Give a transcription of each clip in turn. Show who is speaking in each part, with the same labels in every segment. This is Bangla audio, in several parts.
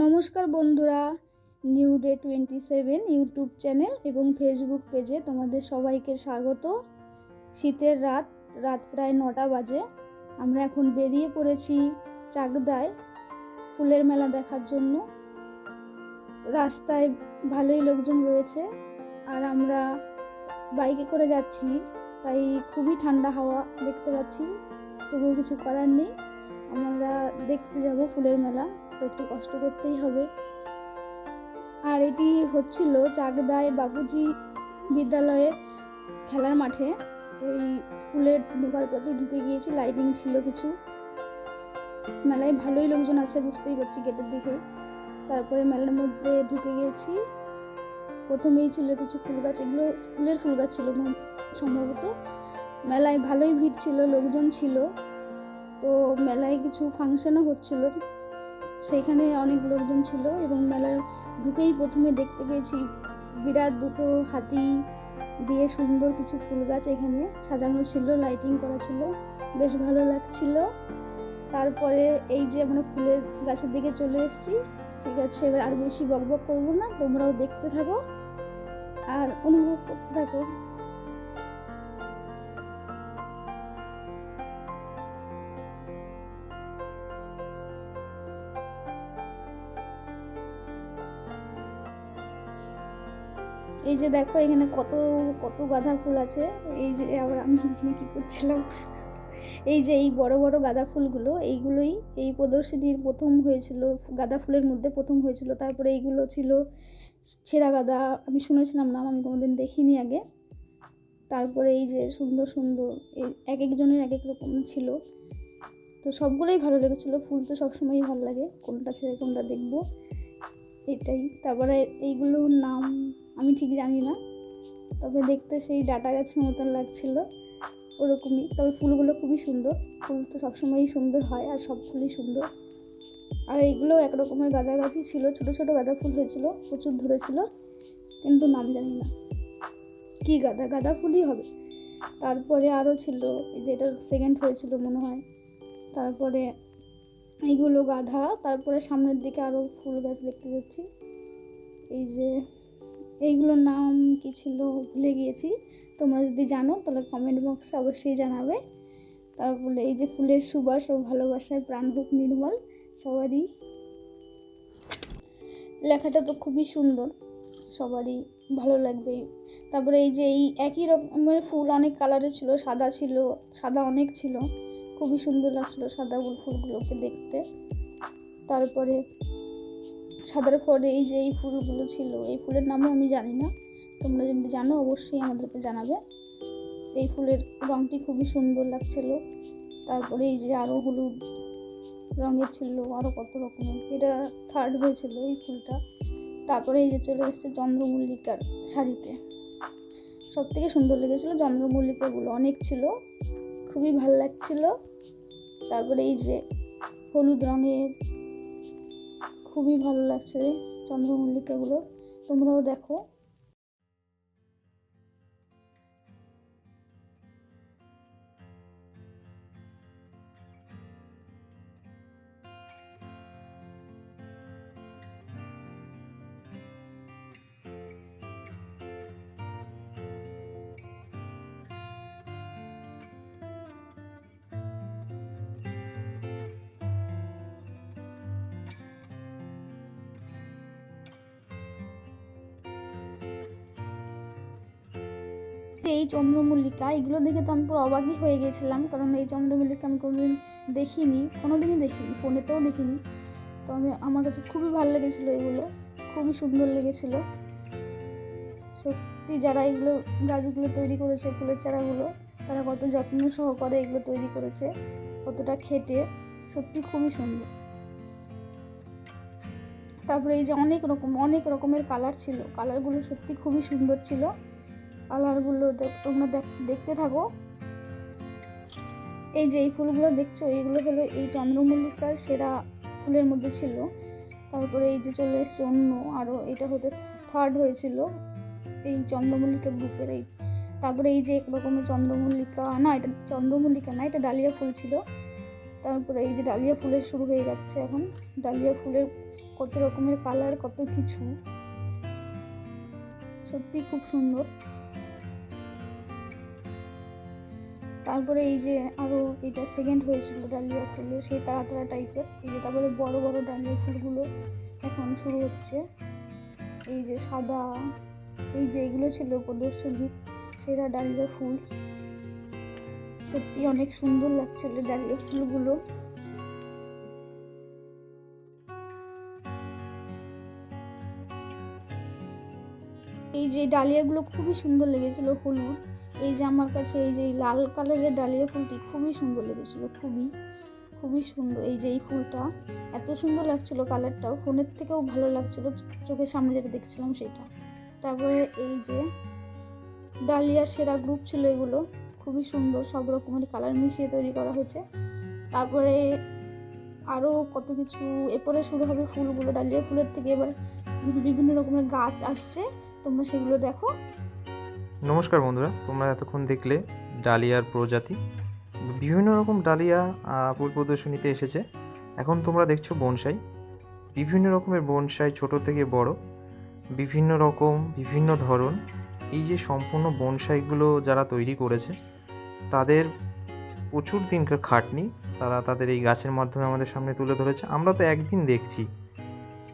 Speaker 1: নমস্কার বন্ধুরা, নিউ ডে 27 ইউটিউব চ্যানেল এবং ফেসবুক পেজে তোমাদের সবাইকে স্বাগত। শীতের রাত প্রায় 9টা বাজে। আমরা এখন বেরিয়ে পড়েছি চাকদায় ফুলের মেলা দেখার জন্য। রাস্তায় ভালোই লোকজন রয়েছে আর আমরা বাইকে করে যাচ্ছি, তাই খুবই ঠান্ডা হাওয়া দেখতে পাচ্ছি। তবুও কিছু করার নেই, আমরা দেখতে যাব ফুলের মেলা, তো একটু কষ্ট করতেই হবে। আর এটি হচ্ছিল চাকদায় বাপুজি বিদ্যালয়ের খেলার মাঠে। এই স্কুলে ঢোকার পথে ঢুকে গিয়েছি, লাইটিং ছিল কিছু। মেলায় ভালোই লোকজন আছে, বুঝতেই পারছি গেটের দিকে। তারপরে মেলার মধ্যে ঢুকে গিয়েছি। প্রথমেই ছিল কিছু ফুল গাছ, এগুলো স্কুলের ফুল গাছ ছিল সম্ভবত। মেলায় ভালোই ভিড় ছিল, লোকজন ছিল। তো মেলায় কিছু ফাংশনও হচ্ছিল, সেইখানে অনেক লোকজন ছিল। এবং মেলার ঢুকেই প্রথমে দেখতে পেয়েছি বিরাট দুটো হাতি দিয়ে সুন্দর কিছু ফুল গাছ এখানে সাজানো ছিল, লাইটিং করা ছিল, বেশ ভালো লাগছিল। তারপরে এই যে আমরা ফুলের গাছের দিকে চলে এসেছি। ঠিক আছে, এবার আর বেশি বকবক করবো না, তোমরাও দেখতে থাকো আর অনুভব করতে থাকো। এই যে দেখো এখানে কত কত গাঁদা ফুল আছে। এই যে আবার আমি এখানে কি করছিলাম, এই যে এই বড় বড় গাঁদা ফুলগুলো, এইগুলোই এই প্রদর্শনীর প্রথম হয়েছিল, গাঁদা ফুলের মধ্যে প্রথম হয়েছিল। তারপরে এইগুলো ছিল ছেঁড়া গাঁদা, আমি শুনেছিলাম নাম, আমি কোনোদিন দেখিনি আগে। তারপরে এই যে সুন্দর সুন্দর, এই এক একজনের এক এক রকম ছিল, তো সবগুলোই ভালো লেগেছিলো। ফুল তো সবসময়ই ভালো লাগে, কোনটা ছেড়ে কোনটা দেখবো এটাই। তারপরে এইগুলোর নাম আমি ঠিক জানি না, তবে দেখতে সেই ডাটা গাছের মতন লাগছিল ওরকমই। তবে ফুলগুলো খুবই সুন্দর, ফুল তো সবসময়ই সুন্দর হয় আর সব ফুলই সুন্দর। আর এইগুলো এক রকমের গাঁদা গাছই ছিল, ছোট ছোট গাঁদা ফুল হয়েছিল, প্রচুর ধরেছিল, কিন্তু নাম জানি না কি গাঁদা ফুলই হবে। তারপরে আরও ছিল, যেটা সেকেন্ড হয়েছিল মনে হয়। তারপরে এইগুলো গাঁদা। তারপরে সামনের দিকে আরও ফুল গাছ দেখতে যাচ্ছি। এই যে এইগুলোর নাম কি ছিল ভুলে গিয়েছি, তোমরা যদি জানো তাহলে কমেন্ট বক্সে অবশ্যই জানাবে। তারপরে এই যে ফুলের সুবাস ও ভালোবাসায় প্রাণ হোক নির্মল, সবারই লেখাটা তো খুবই সুন্দর, সবারই ভালো লাগবে। তারপরে এই যে এই একই রকমের ফুল অনেক কালারের ছিল, সাদা অনেক ছিল, খুবই সুন্দর লাগছিল সাদা ফুলগুলোকে দেখতে। তারপরে সাদার পরে এই যে এই ফুলগুলো ছিল, এই ফুলের নামও আমি জানি না, তোমরা যদি জানো অবশ্যই আমাদেরকে জানাবে। এই ফুলের রঙটি খুবই সুন্দর লাগছিল। তারপরে এই যে আরও হলুদ রঙের ছিল, আরও কত রকমের, এটা থার্ড হয়েছিল এই ফুলটা। তারপরে এই যে চলে এসেছে চন্দ্রমল্লিকার শাড়িতে, সব থেকে সুন্দর লেগেছিলো চন্দ্রমল্লিকাগুলো, অনেক ছিল, খুবই ভালো লাগছিল। তারপরে এই যে হলুদ রঙের, খুবই ভালো লাগছে চন্দ্রমল্লিকাগুলো, তোমরাও দেখো। এই চন্দ্রমল্লিকা, এগুলো দেখে তো আমি পুরো অবাকই হয়ে গেছিলাম, কারণ এই চন্দ্রমল্লিকা আমি কোনোদিনই দেখিনি, ফোনেতেও দেখিনি। তো আমার কাছে খুবই ভালো লেগেছিলো, এগুলো খুবই সুন্দর লেগেছিলো। সত্যি যারা এগুলো গাছগুলো তৈরি করেছে, ফুলের চারাগুলো, তারা কত যত্ন সহকারে এগুলো তৈরি করেছে, কতটা খেটে, সত্যি খুবই সুন্দর। তারপরে এই যে অনেক রকমের কালার ছিল, কালারগুলো সত্যি খুবই সুন্দর ছিল। কালারগুলো তোমরা দেখতে থাকো। এই যে এই ফুলগুলো দেখছো, এইগুলো হলো এই চন্দ্রমল্লিকার সেরা ফুলের মধ্যে ছিল। তারপরে এই যে চলে এসছে অন্য আরও, এটা হতে থার্ড হয়েছিল এই চন্দ্রমল্লিকা গ্রুপের। এই তারপরে এই যে এক রকমের চন্দ্রমল্লিকা, না এটা চন্দ্রমল্লিকা না, এটা ডালিয়া ফুল ছিল। তারপরে এই যে ডালিয়া ফুলের শুরু হয়ে যাচ্ছে এখন, ডালিয়া ফুলের কত রকমের কালার, কত কিছু, সত্যি খুব সুন্দর। তারপরে এই যে আরও এটা সেকেন্ড হয়েছিল ডালিয়া ফুলের, সেই তারা তারা টাইপের। এই যে তারপরে বড় বড় ডালিয়া ফুলগুলো এখন শুরু হচ্ছে। এই যে সাদা, এই যে এগুলো ছিল প্রদর্শনীর সেরা ডালিয়া ফুল। সত্যি অনেক সুন্দর লাগছিল ডালিয়া ফুলগুলো। এই যে ডালিয়াগুলো খুবই সুন্দর লেগেছিল, হলুদ। এই যে আমার কাছে এই যে লাল কালারের ডালিয়া ফুলটি খুবই সুন্দর লেগেছিল, খুবই খুবই সুন্দর। এই যে এই ফুলটা এত সুন্দর লাগছিল, কালারটাও ফোনের থেকেও ভালো লাগছিল, চোখের সামনে যেটা দেখছিলাম সেটা। তারপরে এই যে ডালিয়ার সেরা গ্রুপ ছিল এগুলো, খুবই সুন্দর, সব রকমের কালার মিশিয়ে তৈরি করা হয়েছে। তারপরে আরও কত কিছু, এরপরে শুরু হবে ফুলগুলো। ডালিয়া ফুলের থেকে এবার বিভিন্ন রকমের গাছ আসছে, তোমরা সেগুলো দেখো।
Speaker 2: নমস্কার বন্ধুরা, তোমরা এতক্ষণ দেখলে ডালিয়ার প্রজাতি। বিভিন্ন রকম ডালিয়া ফুল প্রদর্শনীতে এসেছে। এখন তোমরা দেখছো বনসাই, বিভিন্ন রকমের বনসাই, ছোট থেকে বড়, বিভিন্ন রকম, বিভিন্ন ধরন। এই যে সম্পূর্ণ বনসাইগুলো যারা তৈরি করেছে তাদের প্রচুর দিনকার খাটনি, তারা তাদের এই গাছের মাধ্যমে আমাদের সামনে তুলে ধরেছে। আমরা তো একদিন দেখছি,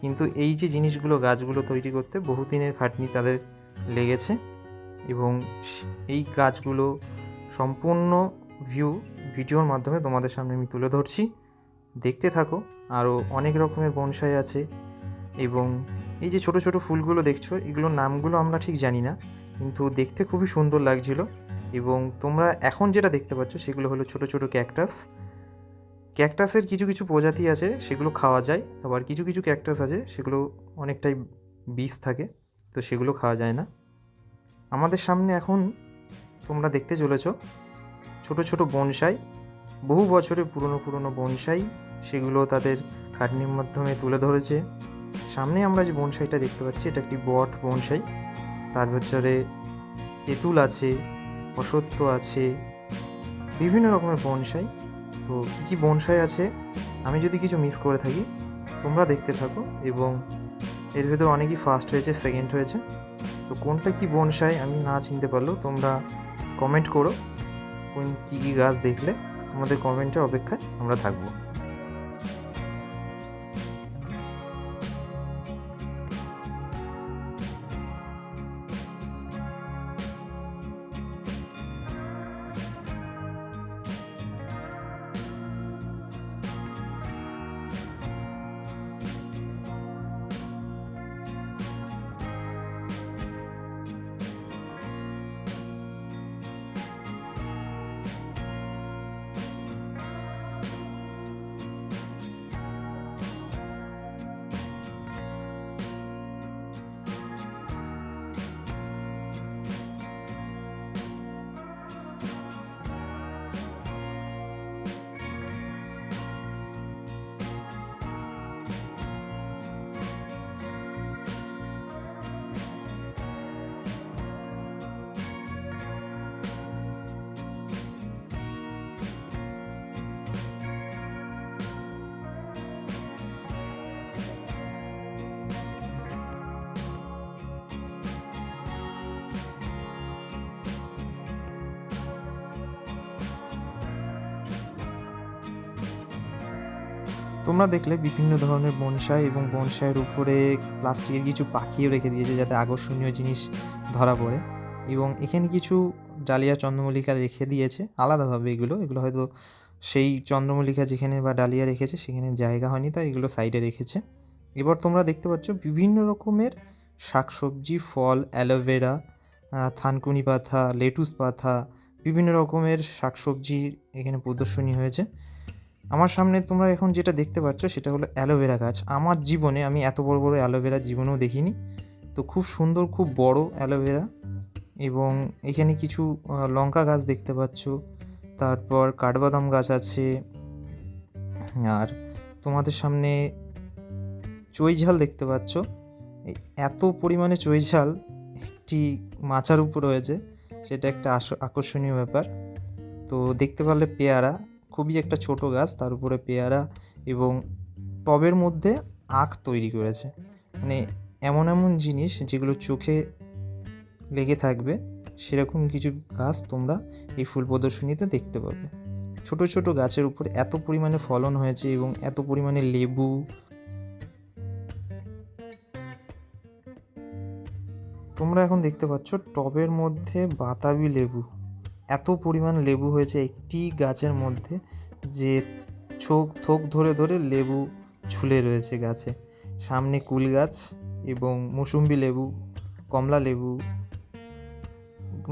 Speaker 2: কিন্তু এই যে জিনিসগুলো, গাছগুলো তৈরি করতে বহুদিনের খাটনি তাদের লেগেছে। এবং এই গাছগুলো সম্পূর্ণ ভিডিওর মাধ্যমে তোমাদের সামনে আমি তুলে ধরছি, দেখতে থাকো। আরও অনেক রকমের বনসাই আছে। এবং এই যে ছোট ছোট ফুলগুলো দেখছো, এগুলোর নামগুলো আমরা ঠিক জানি না, কিন্তু দেখতে খুবই সুন্দর লাগছিল। এবং তোমরা এখন যেটা দেখতে পাচ্ছ সেগুলো হলো ছোট ছোট ক্যাকটাস। ক্যাকটাসের কিছু কিছু প্রজাতি আছে সেগুলো খাওয়া যায়, আবার কিছু কিছু ক্যাকটাস আছে সেগুলো অনেকটাই বিষ থাকে, তো সেগুলো খাওয়া যায় না। আমাদের সামনে এখন তোমরা দেখতে চলেছ ছোট ছোট বনসাই, বহু বছরের পুরনো বনসাই, সেগুলো তাদের খাটনির মাধ্যমে তুলে ধরেছে। সামনে আমরা যে বনসাইটা দেখতে পাচ্ছি এটা একটি বট বনসাই, তার ভেতরে তেঁতুল আছে, অশ্বত্থ আছে, বিভিন্ন রকমের বনসাই। তো কী কী বনসাই আছে, আমি যদি কিছু মিস করে থাকি তোমরা দেখতে থাকো। এবং এর ভেতর অনেকেই ফার্স্ট হয়েছে, সেকেন্ড হয়েছে। তো কোনটা কি বনসাই আমি না চিনতে পারলেও তোমরা কমেন্ট করো, কোন কী কী গাছ দেখলে। তোমাদের কমেন্টের অপেক্ষায় আমরা থাকবো। তোমরা দেখলে বিভিন্ন ধরনের বনসাই, এবং বনসাইয়ের উপরে প্লাস্টিকের কিছু পাখিও রেখে দিয়েছে যাতে আকর্ষণীয় জিনিস ধরা পড়ে। এবং এখানে কিছু ডালিয়া, চন্দ্রমল্লিকা রেখে দিয়েছে আলাদাভাবে। এগুলো হয়তো সেই চন্দ্রমল্লিকা যেখানে বা ডালিয়া রেখেছে সেখানে জায়গা হয়নি, তাই এগুলো সাইডে রেখেছে। এবার তোমরা দেখতে পাচ্ছ বিভিন্ন রকমের শাকসবজি, ফল, অ্যালোভেরা, থানকুনি পাতা, লেটুস পাতা, বিভিন্ন রকমের শাকসবজি এখানে প্রদর্শনী হয়েছে। আমার সামনে তোমরা এখন যেটা দেখতে পাচ্ছ সেটা হলো অ্যালোভেরা গাছ। আমার জীবনে আমি এত বড় বড় অ্যালোভেরা জীবনেও দেখিনি। তো খুব সুন্দর, খুব বড় অ্যালোভেরা। এবং এখানে কিছু লঙ্কা গাছ দেখতে পাচ্ছ, তারপর কাঠবাদাম গাছ আছে। আর তোমাদের সামনে চৈঝাল দেখতে পাচ্ছ। এত পরিমাণে চৈঝাল একটি মাচার উপর রয়েছে, সেটা একটা আকর্ষণীয় ব্যাপার। তো দেখতে পারলে পেয়ারা, খুবই একটা ছোট গাছ, তার উপরে পেয়ারা। এবং টবের মধ্যে আঁক তৈরি করেছে। মানে এমন এমন জিনিস যেগুলো চোখে লেগে থাকবে, সেরকম কিছু গাছ তোমরা এই ফুল প্রদর্শনীতে দেখতে পাবে। ছোট ছোট গাছের উপর এত পরিমাণে ফলন হয়েছে এবং এত পরিমাণে লেবু। তোমরা এখন দেখতে পাচ্ছ টবের মধ্যে বাতাবি লেবু। এত পরিমাণ লেবু হয়েছে একটি গাছের মধ্যে যে থোক ধরে ধরে লেবু ঝুলে রয়েছে গাছে। সামনে কুল গাছ এবং মৌসুম্বি লেবু, কমলা লেবু।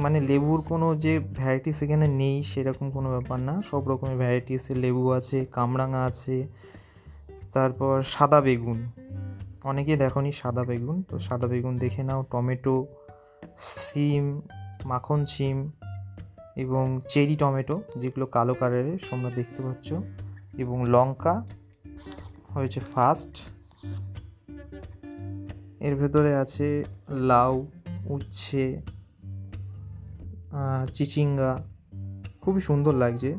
Speaker 2: মানে লেবুর কোনো যে ভ্যারাইটিস এখানে নেই সেরকম কোনো ব্যাপার না, সব রকমের ভ্যারাইটিসের লেবু আছে। কামরাঙা আছে, তারপর সাদা বেগুন, অনেকে দেখোনি সাদা বেগুন, তো সাদা বেগুন দেখে নাও। টমেটো, সিম, মাখন সিম এবং চেরি টমেটো যেগুলো কালো কালারের তোমরা দেখতে পাচ্ছ, এবং লঙ্কা হয়েছে ফার্স্ট। এর ভেতরে আছে লাউ, উচ্ছে, চিচিঙ্গা। খুবই সুন্দর লাগছে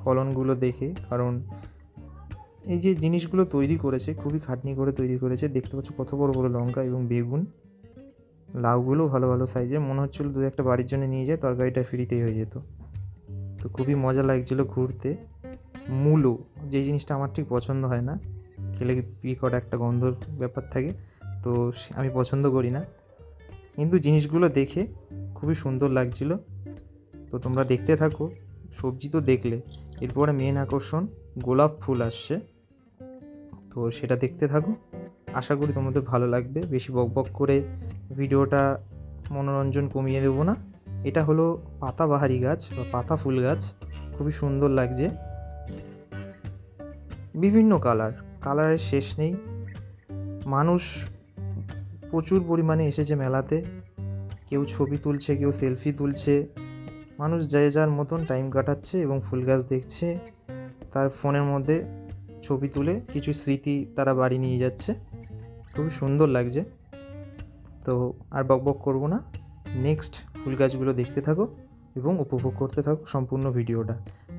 Speaker 2: ফলনগুলো দেখে, কারণ এই যে জিনিসগুলো তৈরি করেছে খুবই খাটনি করে তৈরি করেছে। দেখতে পাচ্ছ কত বড় বড় লঙ্কা এবং বেগুন। লাউগুলো ভালো ভালো সাইজের, মনে হচ্ছিলো দু একটা বাড়ির জন্য নিয়ে যায়, তরকারিটা ফ্রিতেই হয়ে যেত। তো খুবই মজা লাগছিলো ঘুরতে। মূলো, যে জিনিসটা আমার ঠিক পছন্দ হয় না, খেলে বিকট একটা গন্ধর ব্যাপার থাকে, তো আমি পছন্দ করি না, কিন্তু জিনিসগুলো দেখে খুবই সুন্দর লাগছিল। তো তোমরা দেখতে থাকো। সবজি তো দেখলে, এরপরে মেন আকর্ষণ গোলাপ ফুল আসছে, তো সেটা দেখতে থাকো। আশা করি তোমাদের ভালো লাগবে। বেশি বকবক করে ভিডিওটা মনোরঞ্জন কমিয়ে দেবো না। এটা হলো পাতাবাহারি গাছ বা পাতা ফুল গাছ, খুবই সুন্দর লাগছে। বিভিন্ন কালারের শেষ নেই। মানুষ প্রচুর পরিমাণে এসেছে মেলাতে। কেউ ছবি তুলছে, কেউ সেলফি তুলছে। মানুষ যে যার মতন টাইম কাটাচ্ছে এবং ফুল গাছ দেখছে, তার ফোনের মধ্যে ছবি তুলে কিছু স্মৃতি তারা বাড়ি নিয়ে যাচ্ছে। খুবই সুন্দর লাগছে। তো আর বকবক করবো না, নেক্সট ফুল গাছগুলো দেখতে থাকো এবং উপভোগ করতে থাকো সম্পূর্ণ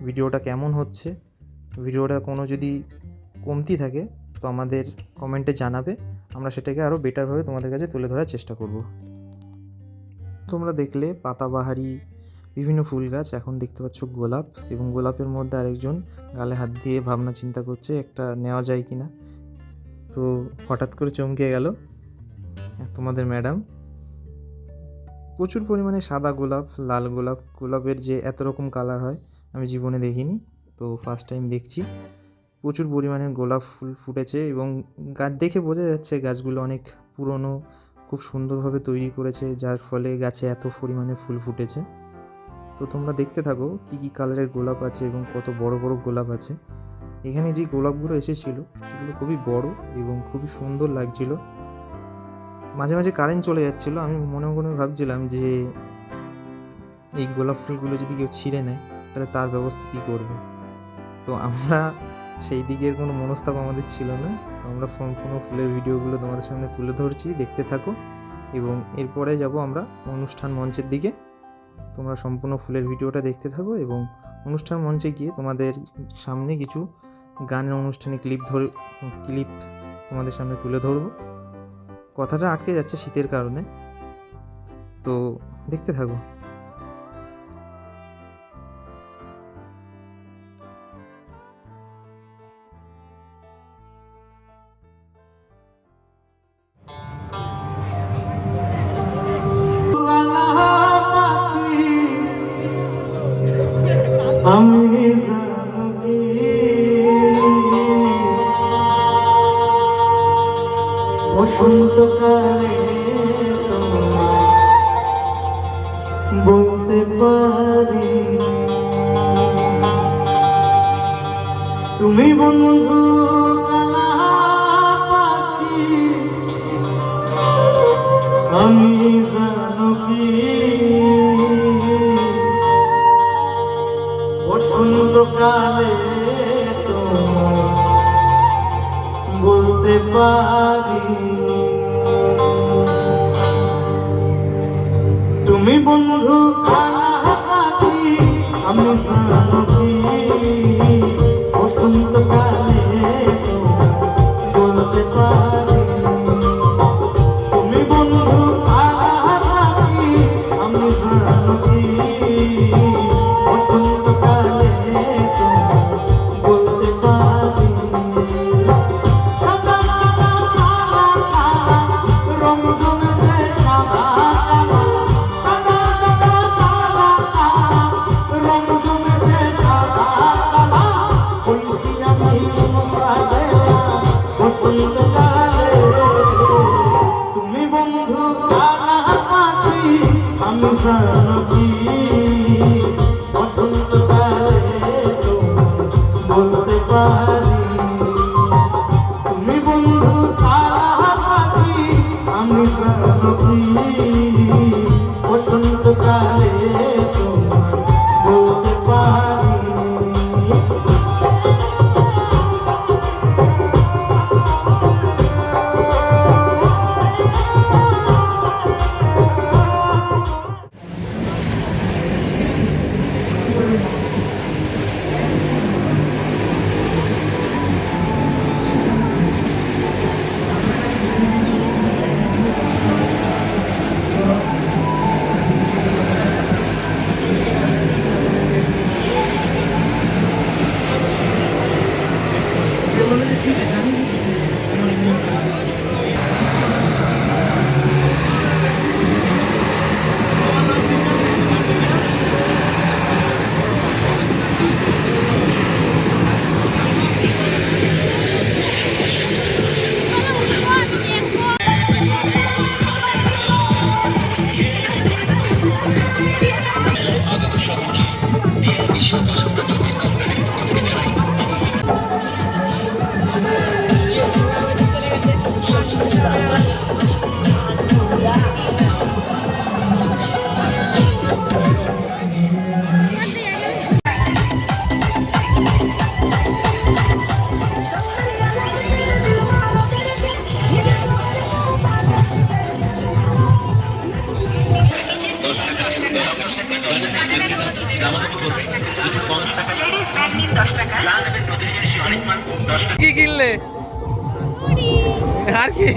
Speaker 2: ভিডিওটা কেমন হচ্ছে। ভিডিওটা কোনো যদি কমতি থাকে তো আমাদের কমেন্টে জানাবে, আমরা সেটাকে আরও বেটারভাবে তোমাদের কাছে তুলে ধরার চেষ্টা করব। তোমরা দেখলে পাতাবাহারি বিভিন্ন ফুল গাছ, এখন দেখতে পাচ্ছ গোলাপ, এবং গোলাপের মধ্যে আরেকজন গালে হাত দিয়ে ভাবনা চিন্তা করছে একটা নেওয়া যায় কি না। তো হঠাৎ করে চমকে গেল তোমাদের ম্যাডাম। প্রচুর পরিমাণে সাদা গোলাপ, লাল গোলাপ, গোলাপের যে এত রকম কালার হয় আমি জীবনে দেখিনি, তো ফার্স্ট টাইম দেখছি। প্রচুর পরিমাণে গোলাপ ফুল ফুটেছে এবং গাছ দেখে বোঝা যাচ্ছে গাছগুলো অনেক পুরনো, খুব সুন্দরভাবে তৈরি করেছে, যার ফলে গাছে এত পরিমাণে ফুল ফুটেছে। তো তোমরা দেখতে থাকো কী কী কালারের গোলাপ আছে এবং কত বড় বড় গোলাপ আছে। এখানে যে গোলাপগুলো এসেছিল সেগুলো খুবই বড় এবং খুবই সুন্দর লাগছিল। মাঝে মাঝে কারেন্ট চলে যাচ্ছিলো, আমি মনে মনে ভাবছিলাম যে এই গোলাপ ফুলগুলো যদি কেউ ছিঁড়ে নেয় তাহলে তার ব্যবস্থা কী করবে। তো আমরা সেই দিকের কোনো মনস্তাপ আমাদের ছিল না, তো আমরা সম্পূর্ণ ফুলের ভিডিওগুলো তোমাদের সামনে তুলে ধরছি, দেখতে থাকো। এবং এরপরে যাব আমরা অনুষ্ঠান মঞ্চের দিকে। তোমরা সম্পূর্ণ ফুলের ভিডিওটা দেখতে থাকো এবং অনুষ্ঠান মঞ্চে গিয়ে তোমাদের সামনে কিছু গানের অনুষ্ঠানে ক্লিপ তোমাদের সামনে তুলে ধরবো। কথাটা আটকে যাচ্ছে শীতের কারণে, তো দেখতে থাকো।
Speaker 3: আমি জানো কি বসন্তকালে তোমায় বলতে পারি তুমি বন্ধু কালা পাখি। আমি জানো কি বসন্তকালে তোমায় বলতে পারি তুমি বন্ধু কালা পাখি। আমি জানো কি বসন্তকালে তোমায় পারি। তুমি বন্ধু কালা পাখি আমি জানো কি বসন্তকালে তোমায় বলতে পারি। সাদা সাদা কালা কালা রং জমেছে সাদা কালা, সাদা সাদা কালা কালা রং জমেছে সাদা কালা। হইছি আমি তোমাকে বসন্তকালে। তুমি বন্ধু কালা পাখি আমি জানো কি বসন্তকালে তোমায় বলতে পারি। তুমি বন্ধু কালা পাখি আমি জানো কি বসন্তকালে তোমায় বলতে পারি।
Speaker 2: কি কিনলে আর কি